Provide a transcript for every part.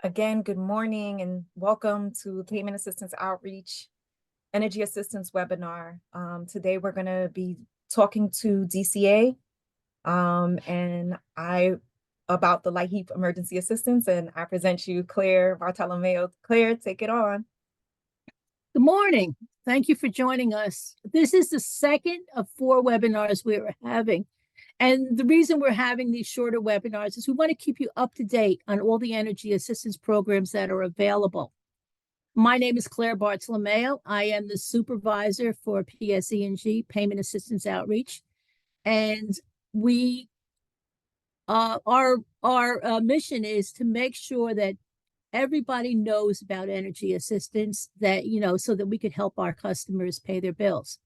Again, good morning and welcome to Payment Assistance Outreach Energy Assistance webinar. Today we're going to be talking to DCA and about the LIHEAP emergency assistance, and I present you Claire Bartolomeo. Claire, take it on. Good morning. Thank you for joining us. This is the second of 4 webinars we're having. And the reason we're having these shorter webinars is we want to keep you up to date on all the energy assistance programs that are available. My name is Claire Bartolomeo. I am the supervisor for PSE&G, Payment Assistance Outreach. And we, our mission is to make sure that everybody knows about energy assistance, that, so that we could help our customers pay their bills.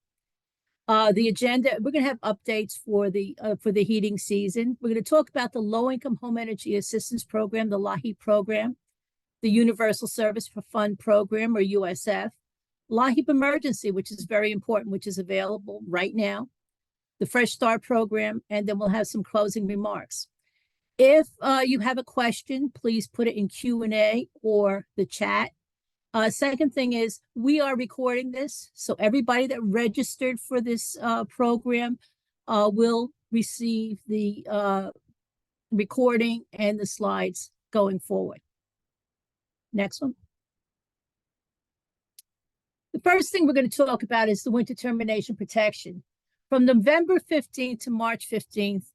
The agenda, we're going to have updates for the heating season. We're going to talk about the Low-Income Home Energy Assistance Program, the LIHEAP program, the Universal Service Fund Program, or USF, LIHEAP Emergency, which is very important, which is available right now, the Fresh Start Program, and then we'll have some closing remarks. If you have a question, please put it in Q&A or the chat. Second thing is, we are recording this, so everybody that registered for this program will receive the recording and the slides going forward. Next one. The first thing we're going to talk about is the winter termination protection. From November 15th to March 15th,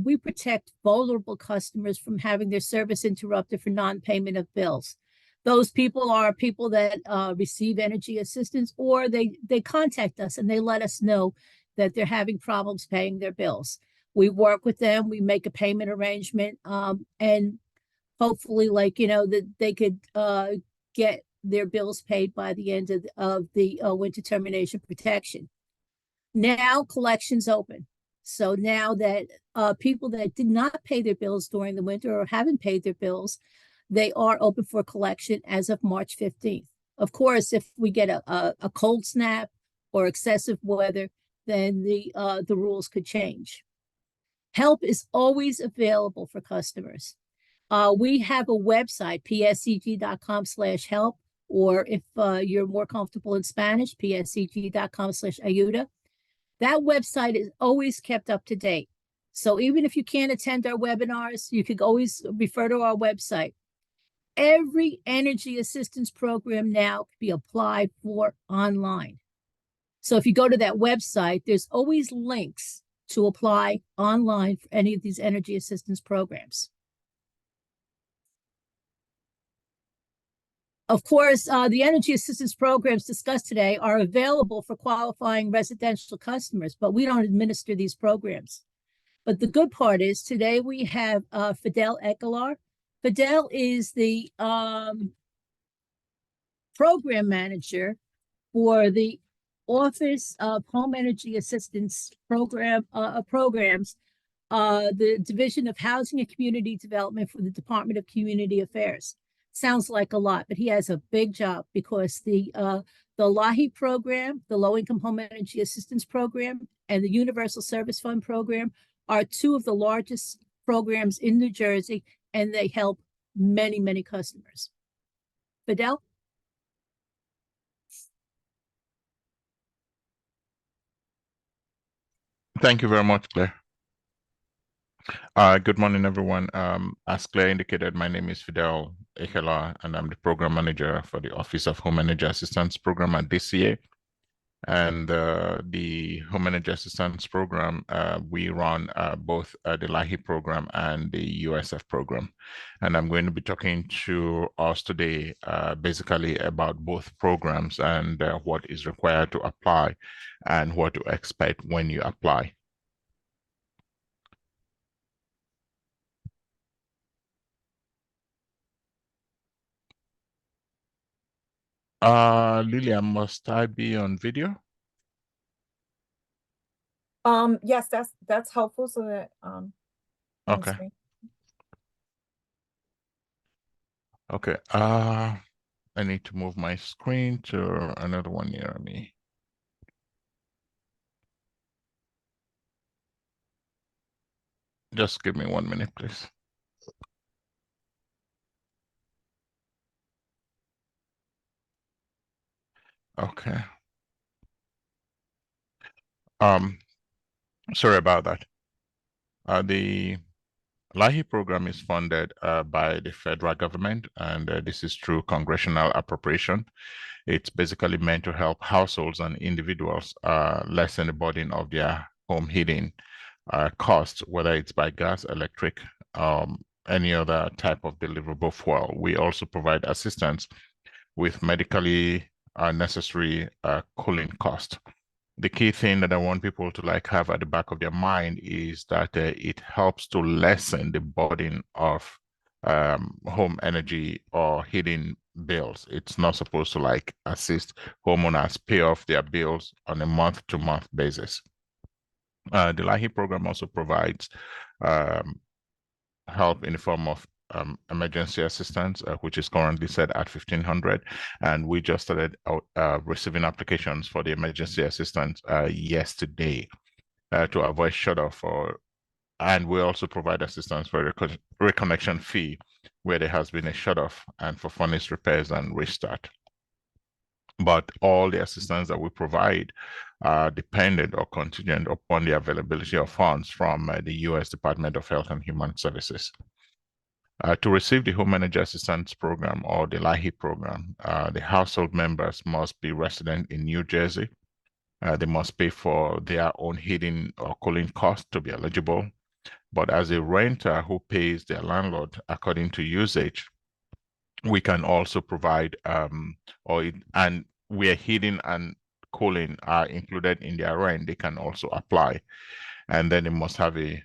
we protect vulnerable customers from having their service interrupted for non-payment of bills. Those people are people that receive energy assistance, or they contact us and they let us know that they're having problems paying their bills. We work with them, we make a payment arrangement, and hopefully, that they could get their bills paid by the end of the winter termination protection. Now collections open. So now that people that did not pay their bills during the winter or haven't paid their bills, they are open for collection as of March 15th. Of course, if we get a cold snap or excessive weather, then the rules could change. Help is always available for customers. We have a website, pseg.com/help, or if you're more comfortable in Spanish, pseg.com/ayuda. That website is always kept up to date. So even if you can't attend our webinars, you could always refer to our website. Every energy assistance program now can be applied for online. So if you go to that website, there's always links to apply online for any of these energy assistance programs. Of course, the energy assistance programs discussed today are available for qualifying residential customers, but we don't administer these programs. But the good part is today we have Fidel Ekelar. Fidel is the program manager for the Office of Home Energy Assistance programs, the Division of Housing and Community Development for the Department of Community Affairs. Sounds like a lot, but he has a big job because the LIHEAP program, the Low-Income Home Energy Assistance Program, and the Universal Service Fund Program are 2 of the largest programs in New Jersey, and they help many, many customers. Fidel? Thank you very much, Claire. Good morning, everyone. As Claire indicated, my name is Fidel Ekelar, and I'm the program manager for the Office of Home Energy Assistance Program at DCA. And the Home Energy Assistance Program, we run both the LIHEAP program and the USF program. And I'm going to be talking to us today basically about both programs and what is required to apply and what to expect when you apply. Lillian, must I be on video? Yes, that's helpful so that Okay. Okay. I need to move my screen to another one near me. Just give me 1 minute, please. Okay. Sorry about that. The LIHEAP program is funded by the federal government, and this is through congressional appropriation. It's basically meant to help households and individuals lessen the burden of their home heating costs, whether it's by gas, electric, any other type of deliverable fuel. We also provide assistance with medically necessary cooling costs. The key thing that I want people to have at the back of their mind is that it helps to lessen the burden of home energy or heating bills. It's not supposed to assist homeowners pay off their bills on a month-to-month basis. The LIHEAP program also provides help in the form of emergency assistance, which is currently set at 1,500, and we just started receiving applications for the emergency assistance yesterday to avoid shutoff. And we also provide assistance for reconnection fee where there has been a shutoff and for furnace repairs and restart. But all the assistance that we provide are dependent or contingent upon the availability of funds from the U.S. Department of Health and Human Services. To receive the Home Energy Assistance Program or the LIHEAP program, the household members must be resident in New Jersey. They must pay for their own heating or cooling costs to be eligible. But as a renter who pays their landlord according to usage, we can also provide, and where heating and cooling are included in their rent, they can also apply. And then they must have a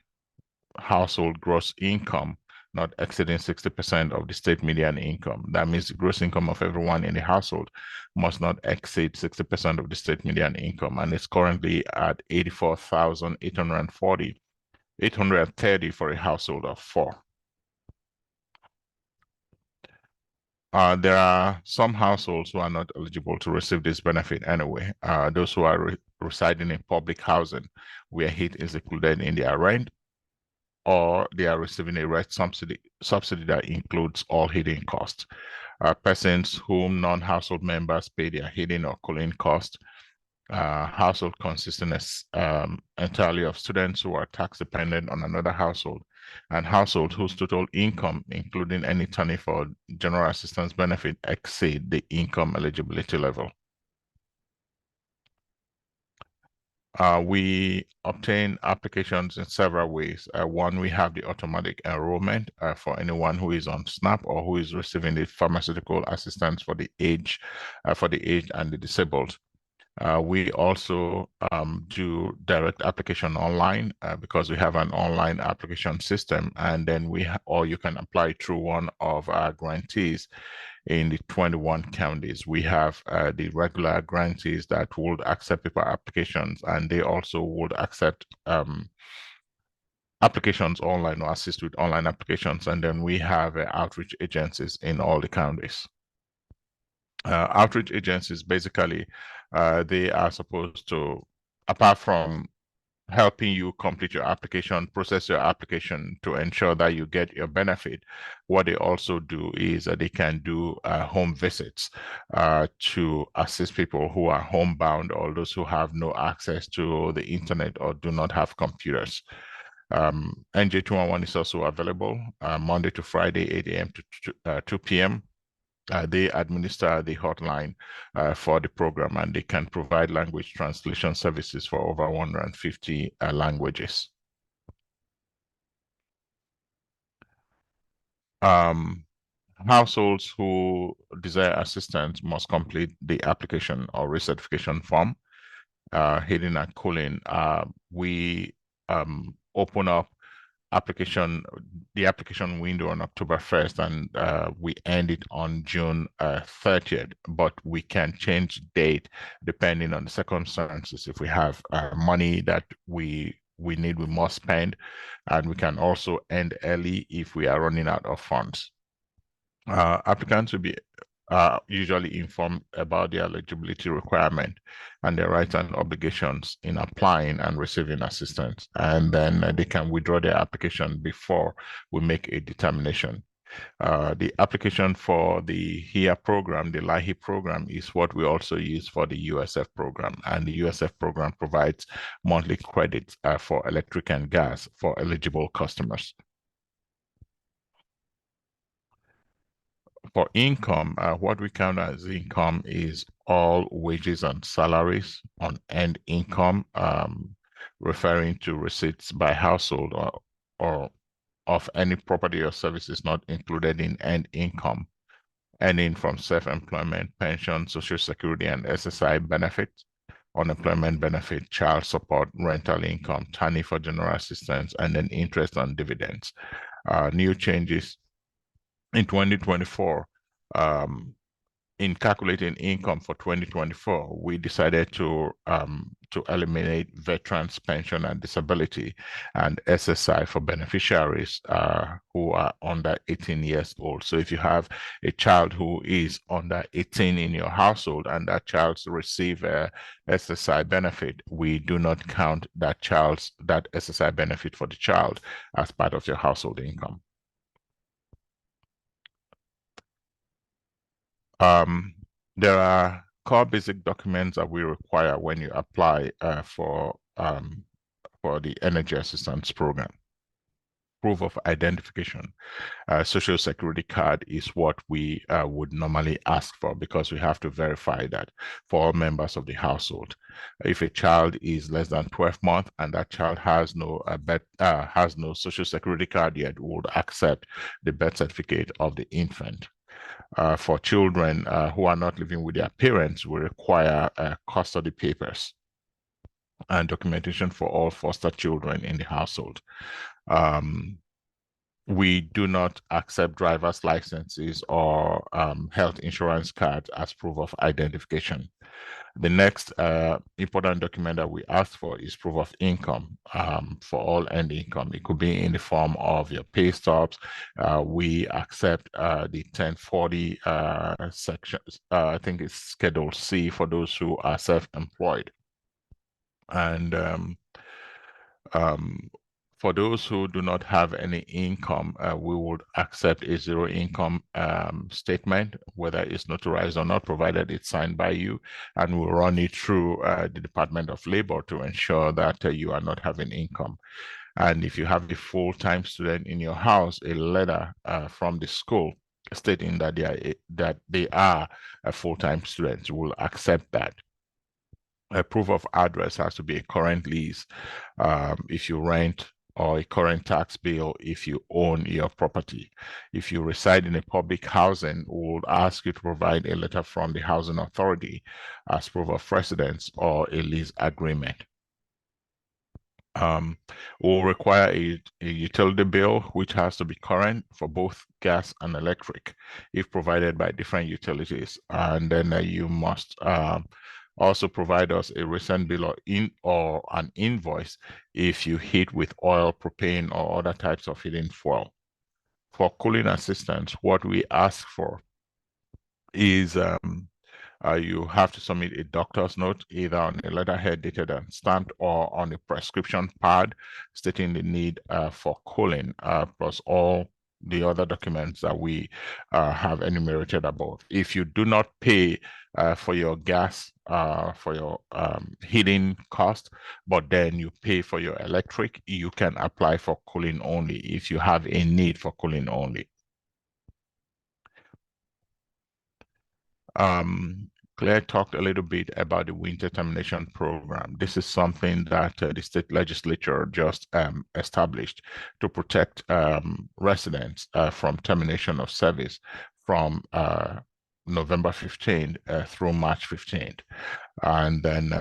household gross income not exceeding 60% of the state median income. That means the gross income of everyone in the household must not exceed 60% of the state median income, and it's currently at 84,830 for a household of 4. There are some households who are not eligible to receive this benefit anyway. Those who are residing in public housing where heat is included in their rent, or they are receiving a rent subsidy that includes all heating costs. Persons whom non-household members pay their heating or cooling costs. Household consisting entirely of students who are tax dependent on another household, and households whose total income, including any TANF or general assistance benefit, exceed the income eligibility level. We obtain applications in several ways. One, we have the automatic enrollment for anyone who is on SNAP or who is receiving the pharmaceutical assistance for the aged and the disabled. We also do direct application online because we have an online application system, and then or you can apply through one of our grantees in the 21 counties. We have the regular grantees that would accept paper applications, and they also would accept applications online or assist with online applications. And then we have outreach agencies in all the counties. Outreach agencies, basically, they are supposed to, apart from helping you complete your application, process your application to ensure that you get your benefit, what they also do is that they can do home visits to assist people who are homebound or those who have no access to the internet or do not have computers. NJ211 is also available Monday to Friday, 8 a.m. to 2 p.m. They administer the hotline for the program, and they can provide language translation services for over 150 languages. Households who desire assistance must complete the application or recertification form. Heating and cooling, we open up the application window on October 1st, and we end it on June 30th, but we can change date depending on the circumstances. If we have money that we must spend, and we can also end early if we are running out of funds. Applicants will be usually informed about their eligibility requirement and their rights and obligations in applying and receiving assistance. And then they can withdraw their application before we make a determination. The application for the LIHEAP program, the LIHEAP program, is what we also use for the USF program. And the USF program provides monthly credits for electric and gas for eligible customers. For income, what we count as income is all wages and salaries on end income, referring to receipts by household or of any property or services not included in end income, earning from self-employment, pension, social security, and SSI benefits, unemployment benefit, child support, rental income, TANI for general assistance, and then interest on dividends. New changes in 2024, in calculating income for 2024, we decided to eliminate veterans pension and disability and SSI for beneficiaries who are under 18 years old. So if you have a child who is under 18 in your household and that child receive a SSI benefit, we do not count that SSI benefit for the child as part of your household income. There are core basic documents that we require when you apply for the Energy Assistance Program. Proof of identification. Social Security card is what we would normally ask for because we have to verify that for all members of the household. If a child is less than 12 months and that child has no Social Security card yet, we would accept the birth certificate of the infant. For children who are not living with their parents, we require custody papers and documentation for all foster children in the household. We do not accept driver's licenses or health insurance cards as proof of identification. The next important document that we ask for is proof of income for all end income. It could be in the form of your pay stubs. We accept the 1040 sections. I think it's Schedule C for those who are self-employed. And for those who do not have any income, we would accept a zero income statement, whether it's notarized or not, provided it's signed by you, and we'll run it through the Department of Labor to ensure that you are not having income. And if you have a full-time student in your house, a letter from the school stating that they are a full-time student, we'll accept that. A proof of address has to be a current lease if you rent, or a current tax bill if you own your property. If you reside in a public housing, we would ask you to provide a letter from the housing authority as proof of residence or a lease agreement. We'll require a utility bill, which has to be current for both gas and electric, if provided by different utilities. And then you must also provide us a recent bill or an invoice if you heat with oil, propane, or other types of heating fuel. For cooling assistance, what we ask for is you have to submit a doctor's note, either on a letterhead dated and stamped or on a prescription pad stating the need for cooling, plus all the other documents that we have enumerated above. If you do not pay for your gas, for your heating cost, but then you pay for your electric, you can apply for cooling only if you have a need for cooling only. Claire talked a little bit about the Winter Termination Program. This is something that the state legislature just established to protect residents from termination of service from November 15th through March 15th. And then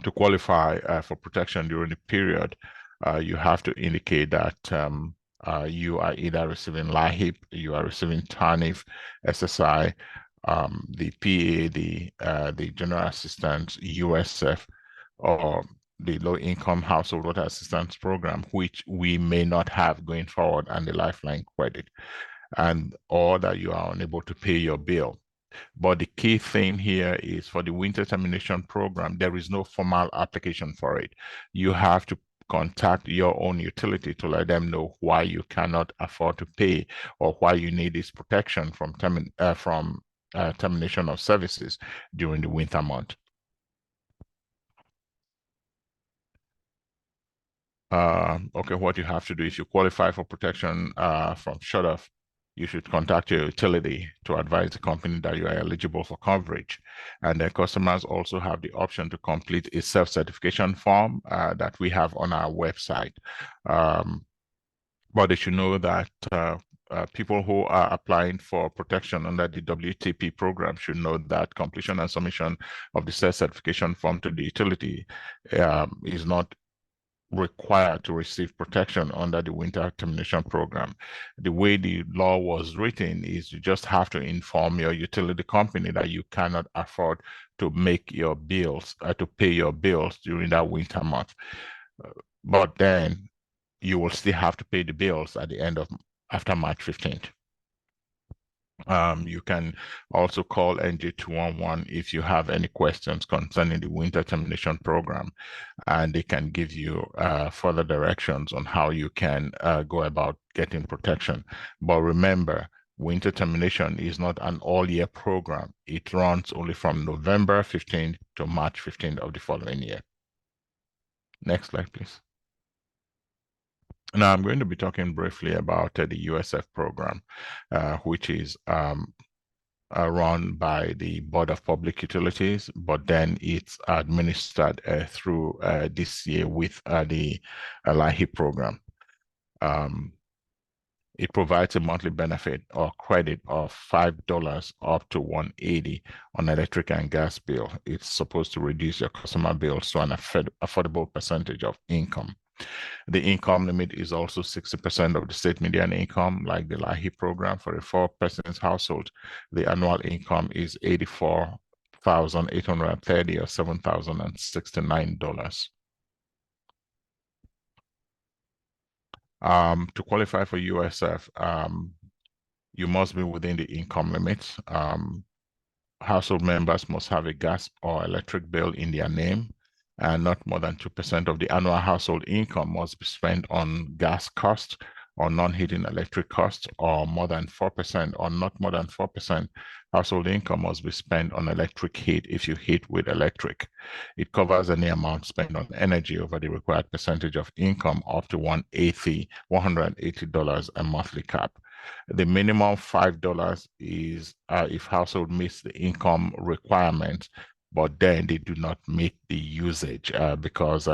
to qualify for protection during the period, you have to indicate that you are either receiving LIHEAP, you are receiving TANF, SSI, the PA, the General Assistance, USF, or the Low Income Household Water Assistance Program, which we may not have going forward, and the Lifeline credit, or that you are unable to pay your bill. But the key thing here is for the Winter Termination Program, there is no formal application for it. You have to contact your own utility to let them know why you cannot afford to pay or why you need this protection from termination of services during the winter month. Okay, what you have to do if you qualify for protection from shut-off, you should contact your utility to advise the company that you are eligible for coverage. And then customers also have the option to complete a self-certification form that we have on our website. But they should know that people who are applying for protection under the WTP program should know that completion and submission of the self-certification form to the utility is not required to receive protection under the Winter Termination Program. The way the law was written is you just have to inform your utility company that you cannot afford to make your bills, to pay your bills during that winter month. But then you will still have to pay the bills at the end of after March 15th. You can also call NJ211 if you have any questions concerning the Winter Termination Program, and they can give you further directions on how you can go about getting protection. But remember, Winter Termination is not an all-year program. It runs only from November 15th to March 15th of the following year. Next slide, please. Now, I'm going to be talking briefly about the USF program, which is run by the Board of Public Utilities, but then it's administered through DCA with the LIHEAP program. It provides a monthly benefit or credit of $5 up to $180 on electric and gas bill. It's supposed to reduce your customer bills to an affordable percentage of income. The income limit is also 60% of the state median income, like the LIHEAP program. For a 4-person household, the annual income is $84,830 or $7,069. To qualify for USF, you must be within the income limits. Household members must have a gas or electric bill in their name, and not more than 2% of the annual household income must be spent on gas costs or non-heating electric costs, or more than 4% or not more than 4% household income must be spent on electric heat if you heat with electric. It covers any amount spent on energy over the required percentage of income up to $180 a monthly cap. The minimum $5 is if household meets the income requirement, but then they do not meet the usage because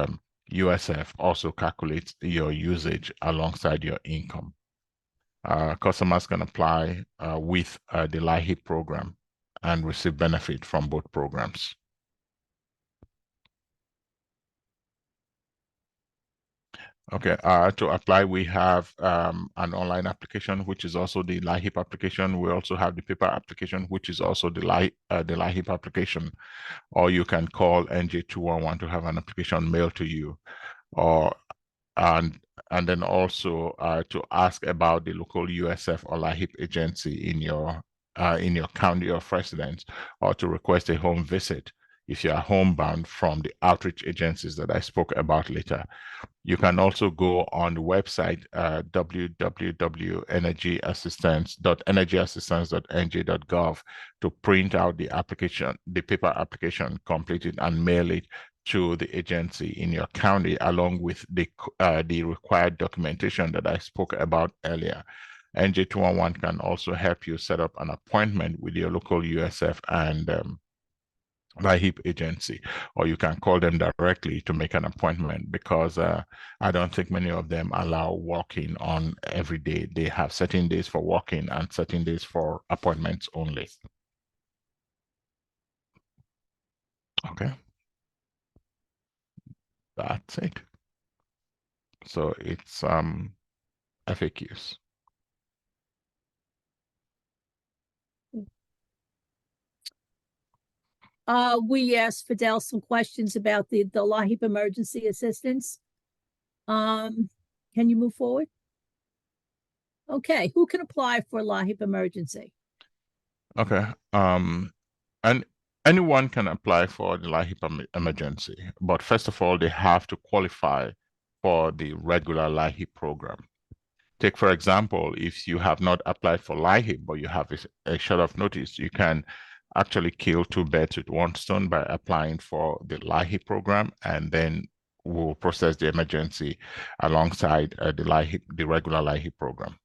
USF also calculates your usage alongside your income. Customers can apply with the LIHEAP program and receive benefit from both programs. Okay, to apply, we have an online application, which is also the LIHEAP application. We also have the paper application, which is also the LIHEAP application. Or you can call NJ211 to have an application mailed to you, and then also to ask about the local USF or LIHEAP agency in your county of residence, or to request a home visit if you are homebound from the outreach agencies that I spoke about later. You can also go on the website www.energyassistance.nj.gov to print out the application, the paper application, complete it, and mail it to the agency in your county, along with the required documentation that I spoke about earlier. NJ211 can also help you set up an appointment with your local USF and LIHEAP agency, or you can call them directly to make an appointment, because I don't think many of them allow walk-in on every day. They have certain days for walk-in and certain days for appointments only. Okay. That's it. So it's FAQs. We asked Fidel some questions about the LIHEAP emergency assistance. Can you move forward? Okay, who can apply for LIHEAP emergency? Okay, and anyone can apply for the LIHEAP emergency, but first of all, they have to qualify for the regular LIHEAP program. Take, for example, if you have not applied for LIHEAP, but you have a short of notice, you can actually kill two birds with one stone by applying for the LIHEAP program, and then we'll process the emergency alongside the regular LIHEAP program.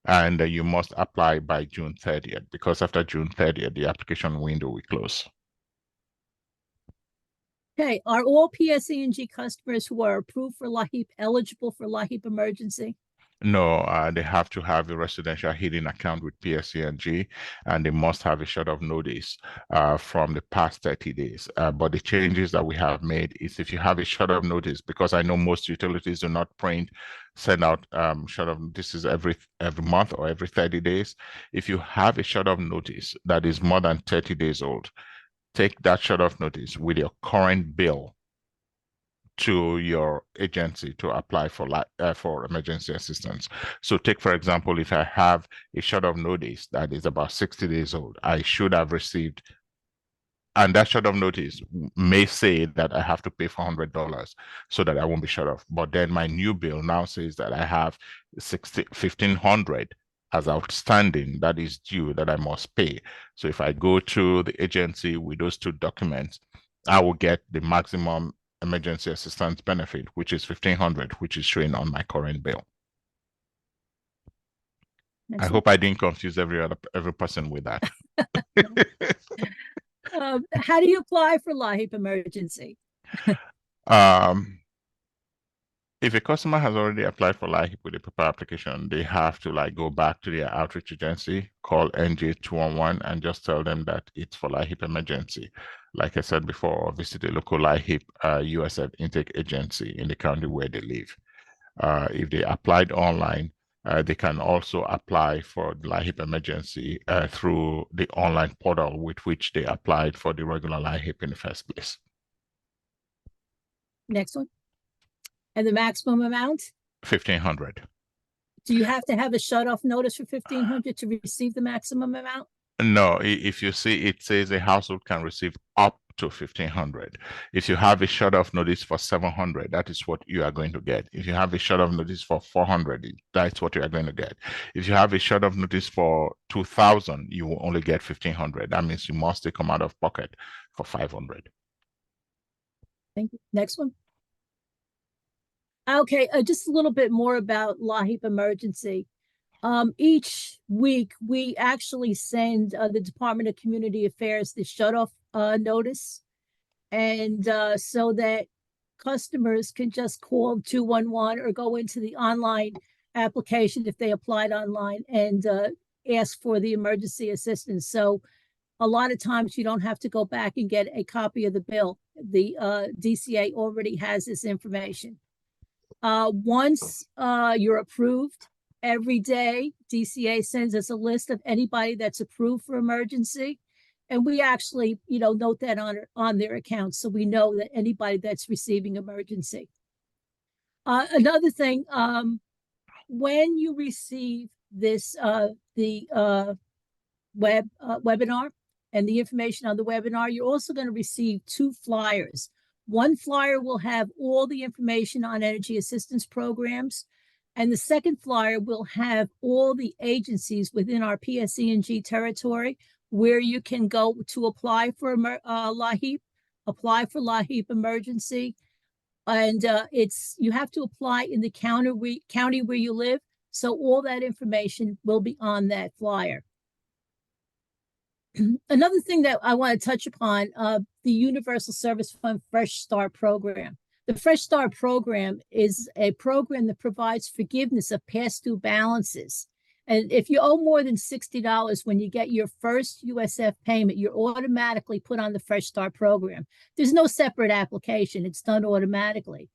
And you must apply by June 30th, because after June 30th, the application window will close. Okay, are all PSE&G customers who are approved for LIHEAP eligible for LIHEAP emergency? No, they have to have a residential heating account with PSE&G, and they must have a short of notice from the past 30 days. But the changes that we have made is if you have a short of notice, because I know most utilities do not send out short of notices every month or every 30 days. If you have a short of notice that is more than 30 days old, take that short of notice with your current bill to your agency to apply for emergency assistance. So take, for example, if I have a short of notice that is about 60 days old, I should have received, and that short of notice may say that I have to pay $400 so that I won't be shut off. But then my new bill now says that I have $1,500 as outstanding that is due that I must pay. So if I go to the agency with those two documents, I will get the maximum emergency assistance benefit, which is $1,500, which is showing on my current bill. I hope I didn't confuse every person with that. How do you apply for LIHEAP emergency? If a customer has already applied for LIHEAP with a paper application, they have to go back to their outreach agency, call NJ211, and just tell them that it's for LIHEAP emergency. Like I said before, visit a local LIHEAP USF intake agency in the county where they live. If they applied online, they can also apply for the LIHEAP emergency through the online portal with which they applied for the regular LIHEAP in the first place. Next one. And the maximum amount? $1,500. Do you have to have a shut-off notice for $1,500 to receive the maximum amount? No, if you see, it says a household can receive up to $1,500. If you have a shut-off notice for $700, that is what you are going to get. If you have a shut-off notice for $400, that's what you are going to get. If you have a shut-off notice for $2,000, you will only get $1,500. That means you must come out of pocket for $500. Thank you. Next one. Okay, just a little bit more about LIHEAP emergency. Each week, we actually send the Department of Community Affairs the shut-off notice, and so that customers can just call 211 or go into the online application if they applied online and ask for the emergency assistance. So a lot of times you don't have to go back and get a copy of the bill. The DCA already has this information. Once you're approved, every day DCA sends us a list of anybody that's approved for emergency, and we actually note that on their account, so we know that anybody that's receiving emergency. Another thing, when you receive this webinar and the information on the webinar, you're also going to receive 2 flyers. One flyer will have all the information on energy assistance programs, and the second flyer will have all the agencies within our PSE&G territory where you can go to apply for LIHEAP, apply for LIHEAP emergency, and you have to apply in the county where you live. So all that information will be on that flyer. Another thing that I want to touch upon, the Universal Service Fund Fresh Start Program. The Fresh Start Program is a program that provides forgiveness of past due balances. And if you owe more than $60 when you get your first USF payment, you're automatically put on the Fresh Start Program. There's no separate application. It's done automatically.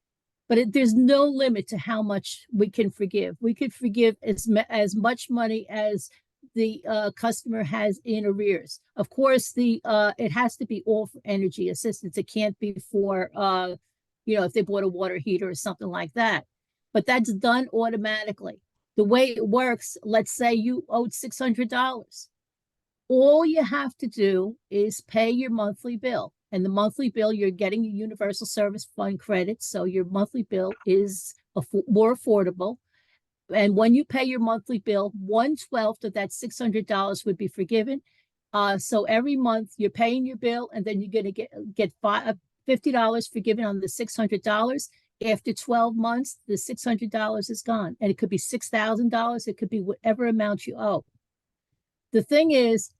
But there's no limit to how much we can forgive. We could forgive as much money as the customer has in arrears. Of course, it has to be all for energy assistance. It can't be for if they bought a water heater or something like that. But that's done automatically. The way it works, let's say you owed $600. All you have to do is pay your monthly bill, And the monthly bill, you're getting your universal service fund credits. So your monthly bill is more affordable. And when you pay your monthly bill, 1/12 of that $600 would be forgiven. So every month you're paying your bill, and then you're going to get $50 forgiven on the $600. After 12 months, the $600 is gone, and it could be $6,000. It could be whatever amount you owe. The thing is,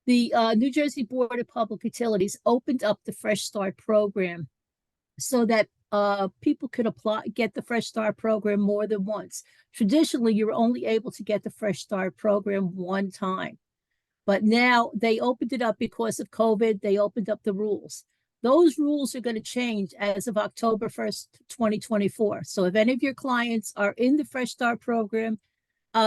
the New Jersey Board of Public Utilities opened up the Fresh Start program so that people could get the Fresh Start program more than once. Traditionally, you're only able to get the Fresh Start program one time. But now they opened it up because of COVID. They opened up the rules. Those rules are going to change as of October 1st, 2024. So if any of your clients are in the Fresh Start program,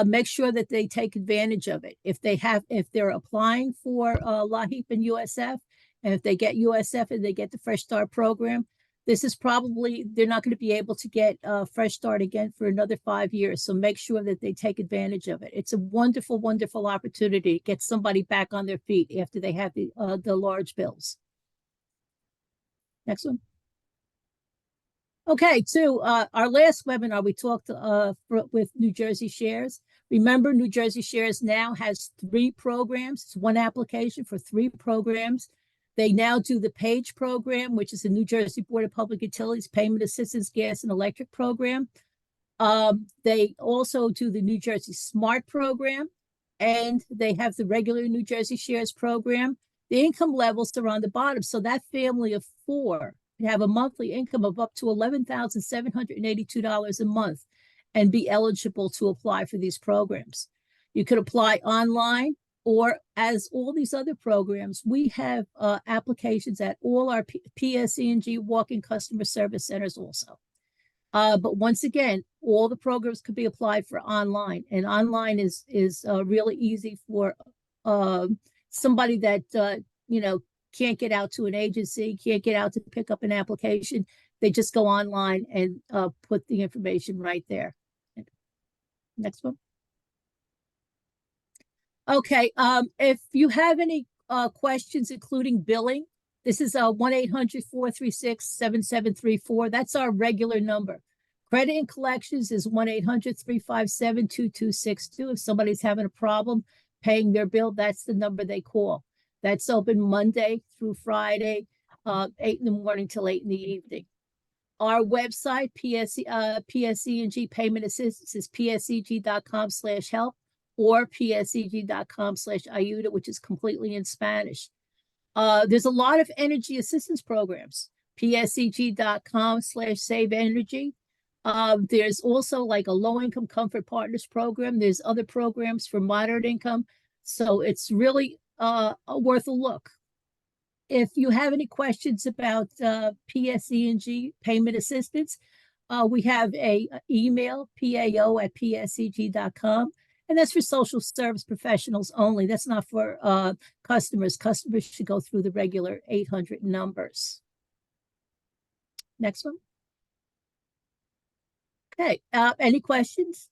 make sure that they take advantage of it. If they're applying for LIHEAP and USF, and if they get USF and they get the Fresh Start program, this is probably, they're not going to be able to get Fresh Start again for another 5 years. So make sure that they take advantage of it. It's a wonderful, wonderful opportunity to get somebody back on their feet after they have the large bills. Next one. Okay, our last webinar, we talked with New Jersey Shares. Remember, New Jersey Shares now has 3 programs. It's one application for 3 programs. They now do the PAGE program, which is the New Jersey Board of Public Utilities Payment Assistance Gas and Electric program. They also do the New Jersey Smart program, and they have the regular New Jersey Shares program. The income levels are on the bottom. So that family of 4 have a monthly income of up to $11,782 a month and be eligible to apply for these programs. You could apply online, or as all these other programs, we have applications at all our PSE&G walk-in customer service centers also. But once again, all the programs could be applied for online, and online is really easy for somebody that can't get out to an agency, can't get out to pick up an application. They just go online and put the information right there. Next one. Okay, if you have any questions, including billing, this is 1-800-436-7734. That's our regular number. Credit and collections is 1-800-357-2262. If somebody's having a problem paying their bill, that's the number they call. That's open Monday through Friday, 8 in the morning till 8 in the evening. Our website, PSE&G Payment Assistance, is pseg.com/help or pseg.com/ayuda, which is completely in Spanish. There's a lot of energy assistance programs, pseg.com/save energy. There's also like a low-income comfort partners program. There's other programs for moderate income. So it's really worth a look. If you have any questions about PSE&G payment assistance, we have a email, PAO@pseg.com, and that's for social service professionals only. That's not for customers. Customers should go through the regular 800 numbers. Next one. Okay, any questions?